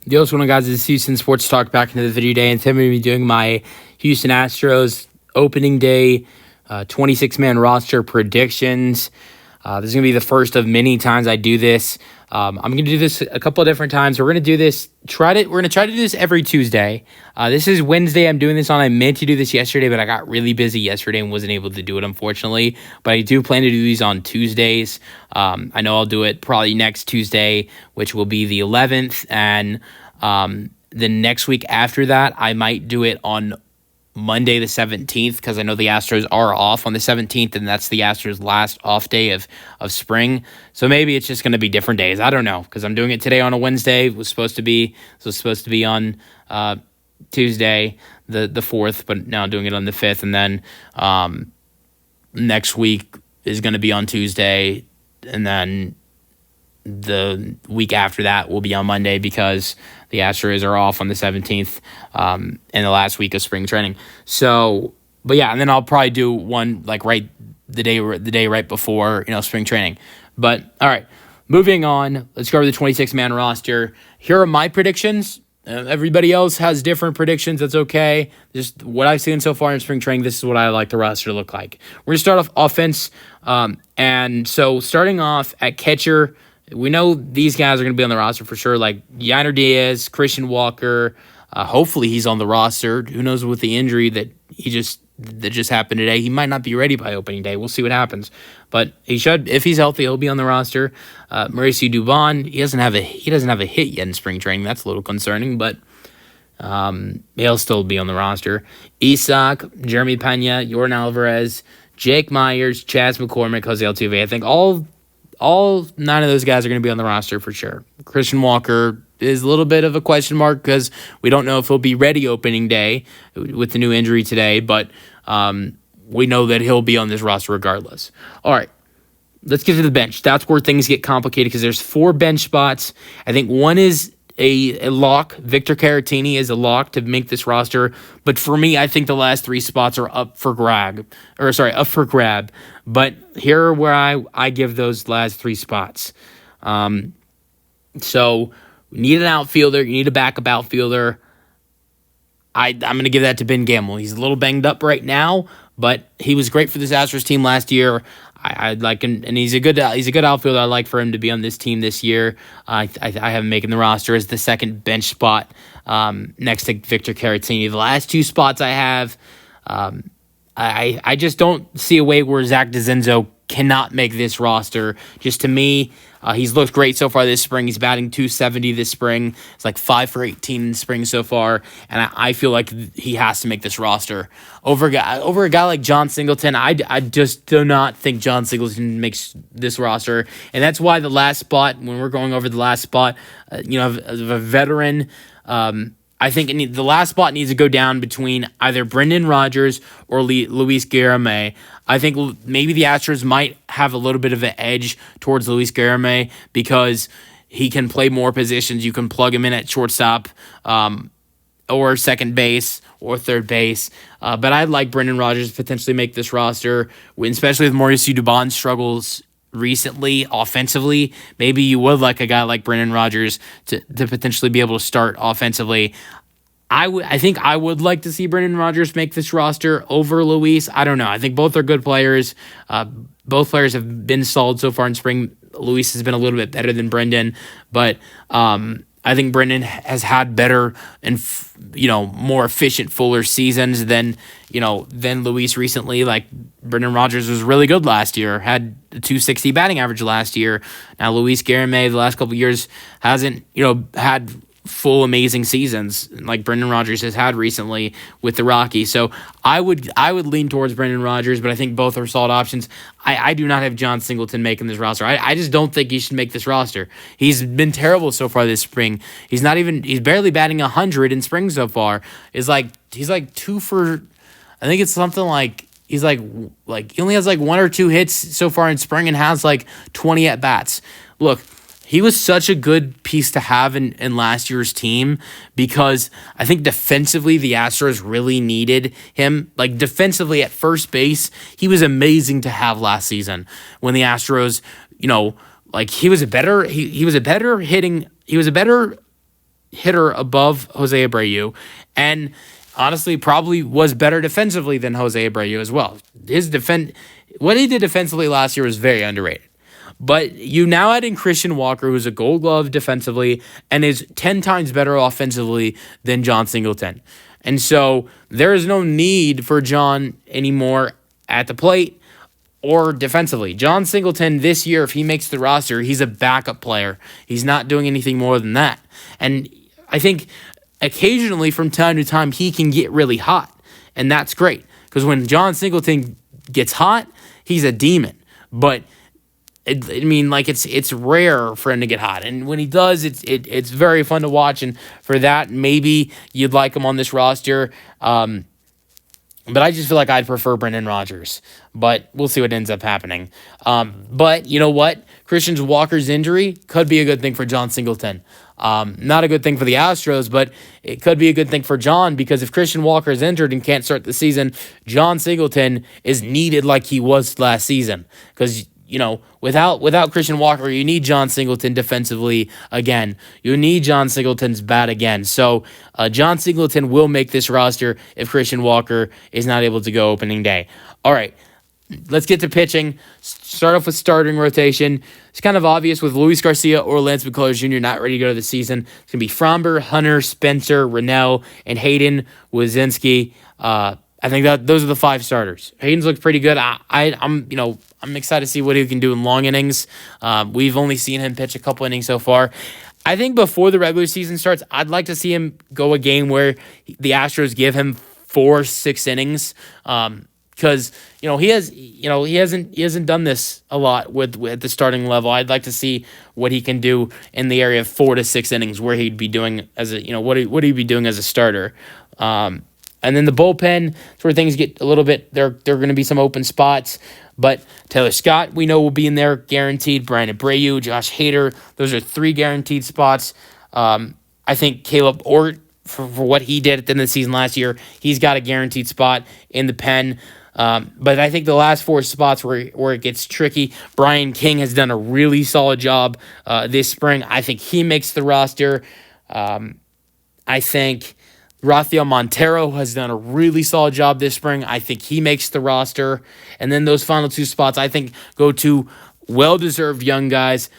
Yo, what's going on, guys? It's Houston Sports Talk back into the video day, and today I'm going to be doing my Houston Astros opening day 26-man roster predictions. This is going to be the first of many times I do this. I'm going to do this a couple of different times. We're going to do this. We're going to try to do this every Tuesday. This is Wednesday. I'm doing this on. I meant to do this yesterday, but I got really busy yesterday and wasn't able to do it, unfortunately. But I do plan to do these on Tuesdays. I know I'll do it probably next Tuesday, which will be the 11th, and the next week after that, I might do it on Monday the 17th, because I know the Astros are off on the 17th, and that's the Astros' last off day of spring. So maybe it's just going to be different days. I don't know, because I'm doing it today on a Wednesday. It was supposed to be on Tuesday the 4th, but now I'm doing it on the 5th, and then next week is going to be on Tuesday, and then the week after that will be on Monday, because the Astros are off on the 17th in the last week of spring training. So, but yeah, and then I'll probably do one like the day right before spring training. But all right, moving on. Let's go over the 26-man roster. Here are my predictions. Everybody else has different predictions. That's okay. Just what I've seen so far in spring training, this is what I like the roster to look like. We're going to start off offense. And so starting off at catcher, we know these guys are going to be on the roster for sure, like Yainer Diaz, Christian Walker. Hopefully he's on the roster. Who knows with the injury that just happened today. He might not be ready by opening day. We'll see what happens. But he should, if he's healthy, he'll be on the roster. Mauricio Dubon, he doesn't have a hit yet in spring training. That's a little concerning, but he'll still be on the roster. Isak, Jeremy Pena, Jordan Alvarez, Jake Myers, Chas McCormick, Jose Altuve. I think all 9 of those guys are going to be on the roster for sure. Christian Walker is a little bit of a question mark because we don't know if he'll be ready opening day with the new injury today, but we know that he'll be on this roster regardless. All right, let's get to the bench. That's where things get complicated because there's 4 bench spots. I think one is a lock. Victor Caratini is a lock to make this roster, but for me, I think the last 3 spots are up for grab. But here are where I give those last 3 spots. So we need an outfielder. You need a backup outfielder. I'm going to give that to Ben Gamel. He's a little banged up right now, but he was great for this Astros team last year. I'd like him, and he's a good outfielder. I'd like for him to be on this team this year. I have him making the roster as the second bench spot next to Victor Caratini. The last 2 spots I have, I just don't see a way where Zach DeZenzo cannot make this roster. Just to me, he's looked great so far this spring. He's batting .270 this spring. It's like 5 for 18 in spring so far, and I feel like he has to make this roster. Over a guy like John Singleton, I just do not think John Singleton makes this roster, and that's why the last spot, when we're going over the last spot, of a veteran, I think the last spot needs to go down between either Brendan Rodgers or Luis Guillorme. I think maybe the Astros might have a little bit of an edge towards Luis Guillorme because he can play more positions. You can plug him in at shortstop or second base or third base. But I'd like Brendan Rodgers to potentially make this roster, especially with Mauricio Dubon's struggles recently offensively. Maybe you would like a guy like Brendan Rodgers to potentially be able to start offensively. I think I would like to see Brendan Rodgers make this roster over Luis. I don't know. I think both are good players. Both players have been solid so far in spring. Luis has been a little bit better than Brendan, but I think Brendan has had better and more efficient, fuller seasons than Luis recently. Like Brendan Rodgers was really good last year, had a .260 batting average last year. Now Luis Guillorme the last couple of years hasn't had full amazing seasons like Brendan Rodgers has had recently with the Rockies. So I would lean towards Brendan Rodgers, but I think both are solid options. I do not have John Singleton making this roster. I just don't think he should make this roster. He's been terrible so far this spring. He's barely batting 100 in spring so far. He's like 2 for, I think it's something like he's like he only has like 1 or 2 hits so far in spring and has like 20 at bats. Look, he was such a good piece to have in last year's team because I think defensively the Astros really needed him. Like defensively at first base, he was amazing to have last season when the Astros, he was a better hitter above Jose Abreu, and honestly probably was better defensively than Jose Abreu as well. What he did defensively last year was very underrated. But you now add in Christian Walker, who's a Gold Glove defensively and is 10 times better offensively than John Singleton. And so there is no need for John anymore at the plate or defensively. John Singleton this year, if he makes the roster, he's a backup player. He's not doing anything more than that. And I think occasionally from time to time he can get really hot, and that's great. Because when John Singleton gets hot, he's a demon. But it's rare for him to get hot, and when he does, it's very fun to watch. And for that, maybe you'd like him on this roster. But I just feel like I'd prefer Brendan Rodgers. But we'll see what ends up happening. But you know what? Christian Walker's injury could be a good thing for John Singleton. Not a good thing for the Astros, but it could be a good thing for John, because if Christian Walker is injured and can't start the season, John Singleton is needed like he was last season. Because without Christian Walker, you need John Singleton defensively again. You need John Singleton's bat again. So John Singleton will make this roster if Christian Walker is not able to go opening day. All right, let's get to pitching. Start off with starting rotation. It's kind of obvious with Luis Garcia or Lance McCullers Jr. not ready to go to the season. It's going to be Framber, Hunter, Spencer, Rennell, and Hayden Wazinski. I think that those are the 5 starters. Hayden's looked pretty good. I'm excited to see what he can do in long innings. We've only seen him pitch a couple innings so far. I think before the regular season starts, I'd like to see him go a game where the Astros give him 4-6 innings. Because he hasn't done this a lot with the starting level. I'd like to see what he can do in the area of 4 to 6 innings, where he'd be doing as what he'd be doing as a starter. And then the bullpen, that's where things get a little bit. There are going to be some open spots, but Taylor Scott we know will be in there guaranteed. Brian Abreu, Josh Hader, those are 3 guaranteed spots. I think Caleb Ort, for what he did at the end of the season last year, he's got a guaranteed spot in the pen. But I think the last 4 spots where it gets tricky, Brian King has done a really solid job this spring. I think he makes the roster. I think Rafael Montero has done a really solid job this spring. I think he makes the roster. And then those final 2 spots, I think, go to well-deserved young guys.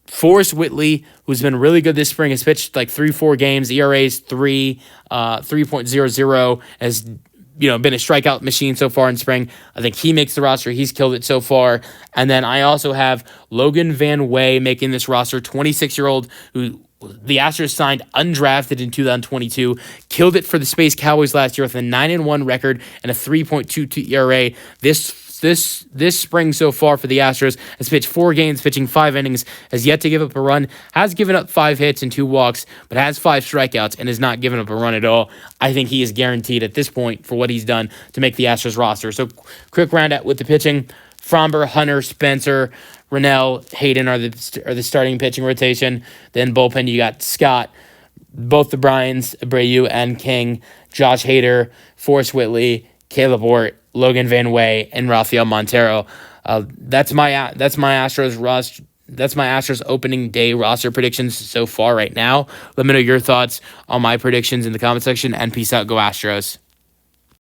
Forrest Whitley, who's been really good this spring, has pitched like 3-4 games. ERA's 3.00, has been a strikeout machine so far in spring. I think he makes the roster. He's killed it so far. And then I also have Logan Van Way making this roster, 26-year-old who the Astros signed undrafted in 2022, killed it for the Space Cowboys last year with a 9-1 record and a 3.22 ERA. This spring so far for the Astros has pitched 4 games, pitching 5 innings, has yet to give up a run, has given up 5 hits and 2 walks, but has 5 strikeouts and has not given up a run at all. I think he is guaranteed at this point for what he's done to make the Astros roster. So quick round out with the pitching. Framber, Hunter, Spencer, Rennell, Hayden are the starting pitching rotation. Then bullpen, you got Scott, both the Bryans, Abreu and King, Josh Hader, Forrest Whitley, Caleb Ort, Logan Van Way, and Rafael Montero. That's my Astros roster. That's my Astros opening day roster predictions so far right now. Let me know your thoughts on my predictions in the comment section, and peace out. Go Astros.